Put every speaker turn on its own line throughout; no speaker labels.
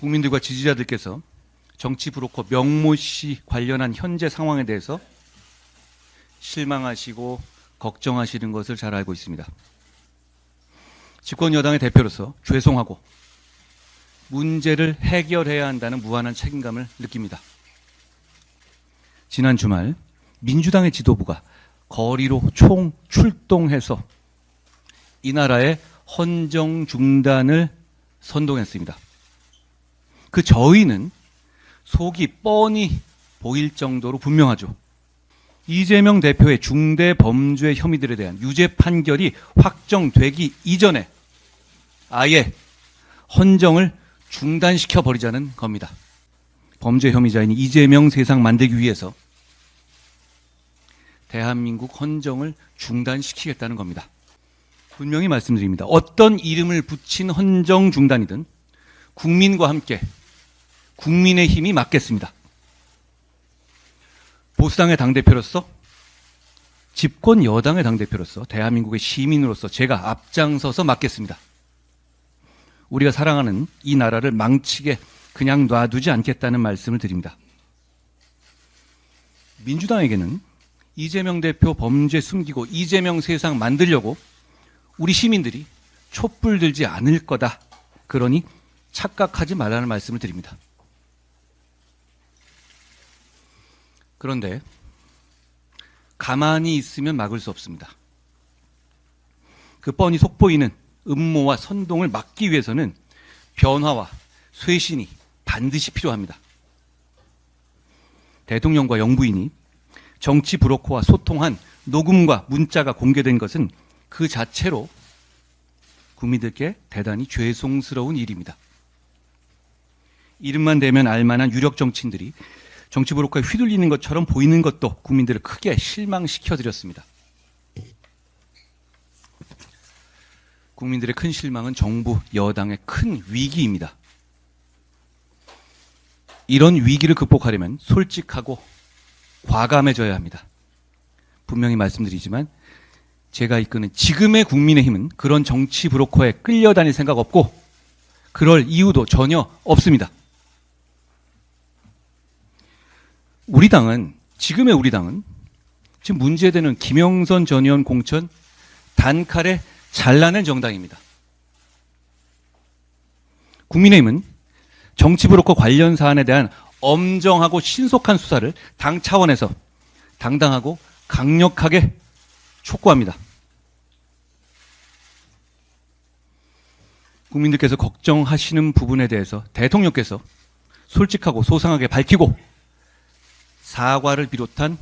국민들과 지지자들께서 정치 브로커 명모 씨 관련한 현재 상황에 대해서 실망하시고 걱정하시는 것을 잘 알고 있습니다. 집권 여당의 대표로서 죄송하고 문제를 해결해야 한다는 무한한 책임감을 느낍니다. 지난 주말 민주당의 지도부가 거리로 총 출동해서 이 나라의 헌정 중단을 선동했습니다. 그 저희는 속이 뻔히 보일 정도로 분명하죠. 이재명 대표의 중대 범죄 혐의들에 대한 유죄 판결이 확정되기 이전에 아예 헌정을 중단시켜 버리자는 겁니다. 범죄 혐의자인 이재명 세상 만들기 위해서 대한민국 헌정을 중단시키겠다는 겁니다. 분명히 말씀드립니다. 어떤 이름을 붙인 헌정 중단이든 국민과 함께 국민의 힘이 맡겠습니다. 보수당의 당대표로서, 집권 여당의 당대표로서, 대한민국의 시민으로서 제가 앞장서서 맡겠습니다. 우리가 사랑하는 이 나라를 망치게 그냥 놔두지 않겠다는 말씀을 드립니다. 민주당에게는 이재명 대표 범죄 숨기고 이재명 세상 만들려고 우리 시민들이 촛불 들지 않을 거다. 그러니 착각하지 말라는 말씀을 드립니다. 그런데 가만히 있으면 막을 수 없습니다. 그 뻔히 속보이는 음모와 선동을 막기 위해서는 변화와 쇄신이 반드시 필요합니다. 대통령과 영부인이 정치 브로커와 소통한 녹음과 문자가 공개된 것은 그 자체로 국민들께 대단히 죄송스러운 일입니다. 이름만 대면 알만한 유력 정치인들이 정치 브로커에 휘둘리는 것처럼 보이는 것도 국민들을 크게 실망시켜드렸습니다. 국민들의 큰 실망은 정부, 여당의 큰 위기입니다. 이런 위기를 극복하려면 솔직하고 과감해져야 합니다. 분명히 말씀드리지만 제가 이끄는 지금의 국민의힘은 그런 정치 브로커에 끌려다닐 생각 없고 그럴 이유도 전혀 없습니다. 지금의 우리 당은 지금 문제되는 김영선 전 의원 공천 단칼에 잘라낸 정당입니다. 국민의힘은 정치 브로커 관련 사안에 대한 엄정하고 신속한 수사를 당 차원에서 당당하고 강력하게 촉구합니다. 국민들께서 걱정하시는 부분에 대해서 대통령께서 솔직하고 소상하게 밝히고 사과를 비롯한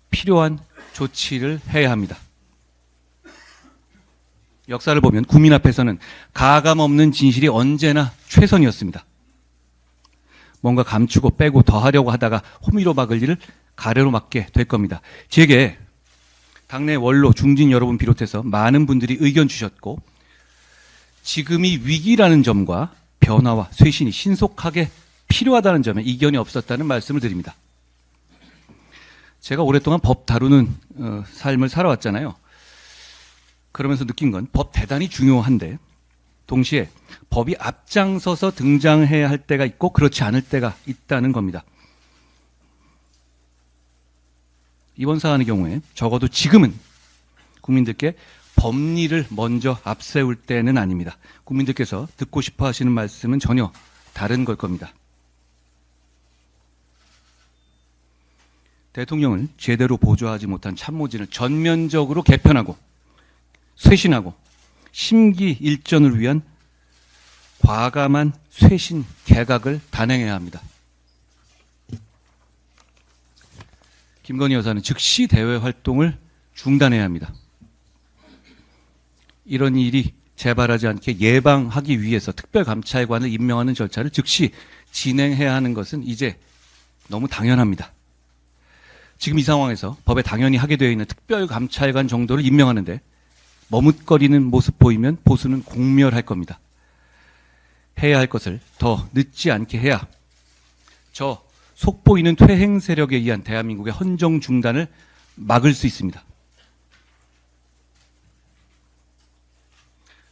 필요한 조치를 해야 합니다. 역사를 보면 국민 앞에서는 가감 없는 진실이 언제나 최선이었습니다. 뭔가 감추고 빼고 더하려고 하다가 호미로 막을 일을 가래로 막게 될 겁니다. 제게 당내 원로 중진 여러분 비롯해서 많은 분들이 의견 주셨고 지금이 위기라는 점과 변화와 쇄신이 신속하게 필요하다는 점에 이견이 없었다는 말씀을 드립니다. 제가 오랫동안 법 다루는 삶을 살아왔잖아요. 그러면서 느낀 건 법 대단히 중요한데 동시에 법이 앞장서서 등장해야 할 때가 있고 그렇지 않을 때가 있다는 겁니다. 이번 사안의 경우에 적어도 지금은 국민들께 법리를 먼저 앞세울 때는 아닙니다. 국민들께서 듣고 싶어 하시는 말씀은 전혀 다른 걸 겁니다. 대통령을 제대로 보좌하지 못한 참모진을 전면적으로 개편하고 쇄신하고 심기일전을 위한 과감한 쇄신 개각을 단행해야 합니다. 김건희 여사는 즉시 대외 활동을 중단해야 합니다. 이런 일이 재발하지 않게 예방하기 위해서 특별감찰관을 임명하는 절차를 즉시 진행해야 하는 것은 이제 너무 당연합니다. 지금 이 상황에서 법에 당연히 하게 되어 있는 특별감찰관 정도를 임명하는데 머뭇거리는 모습 보이면 보수는 공멸할 겁니다. 해야 할 것을 더 늦지 않게 해야 저 속보이는 퇴행 세력에 의한 대한민국의 헌정 중단을 막을 수 있습니다.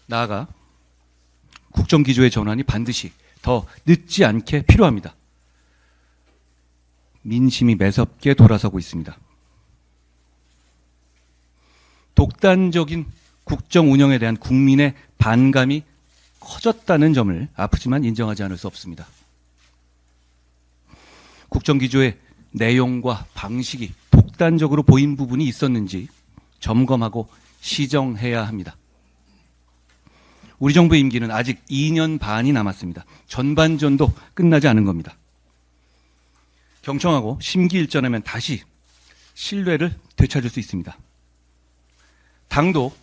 나아가 국정기조의 전환이 반드시 더 늦지 않게 필요합니다. 민심이 매섭게 돌아서고 있습니다. 독단적인 국정 운영에 대한 국민의 반감이 커졌다는 점을 아프지만 인정하지 않을 수 없습니다. 국정기조의 내용과 방식이 독단적으로 보인 부분이 있었는지 점검하고 시정해야 합니다. 우리 정부의 임기는 아직 2년 반이 남았습니다. 전반전도 끝나지 않은 겁니다. 경청하고 심기일전하면 다시 신뢰를 되찾을 수 있습니다. 당도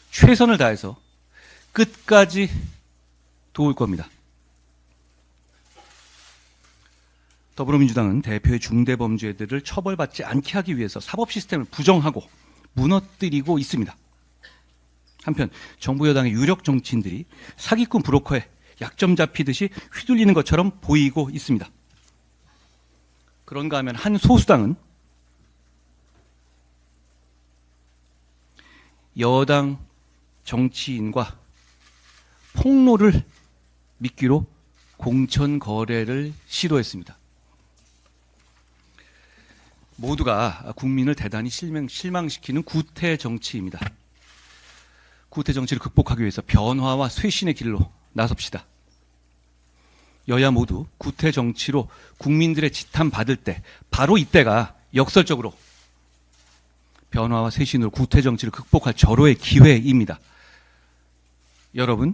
최선을 다해서 끝까지 도울 겁니다. 더불어민주당은 대표의 중대범죄들을 처벌받지 않게 하기 위해서 사법 시스템을 부정하고 무너뜨리고 있습니다. 한편 정부 여당의 유력 정치인들이 사기꾼 브로커에 약점 잡히듯이 휘둘리는 것처럼 보이고 있습니다. 그런가 하면 한 소수당은 여당 정치인과 폭로를 미끼로 공천 거래를 시도했습니다. 모두가 국민을 대단히 실망시키는 구태 정치입니다. 구태 정치를 극복하기 위해서 변화와 쇄신의 길로 나섭시다. 여야 모두 구태 정치로 국민들의 지탄 받을 때 바로 이때가 역설적으로 변화와 쇄신으로 구태 정치를 극복할 절호의 기회입니다. 여러분,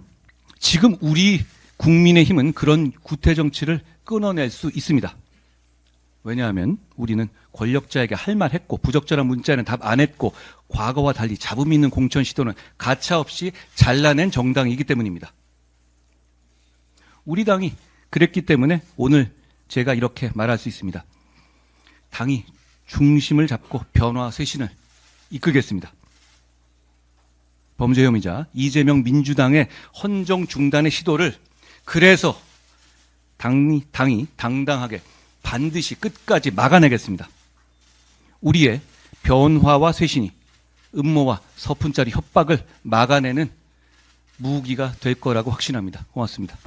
지금 우리 국민의힘은 그런 구태 정치를 끊어낼 수 있습니다. 왜냐하면 우리는 권력자에게 할 말 했고 부적절한 문자는 답 안 했고 과거와 달리 잡음 있는 공천 시도는 가차없이 잘라낸 정당이기 때문입니다. 우리 당이 그랬기 때문에 오늘 제가 이렇게 말할 수 있습니다. 당이 중심을 잡고 변화 쇄신을 이끌겠습니다. 범죄 혐의자 이재명 민주당의 헌정 중단의 시도를 그래서 당이 당당하게 반드시 끝까지 막아내겠습니다. 우리의 변화와 쇄신이 음모와 서푼짜리 협박을 막아내는 무기가 될 거라고 확신합니다. 고맙습니다.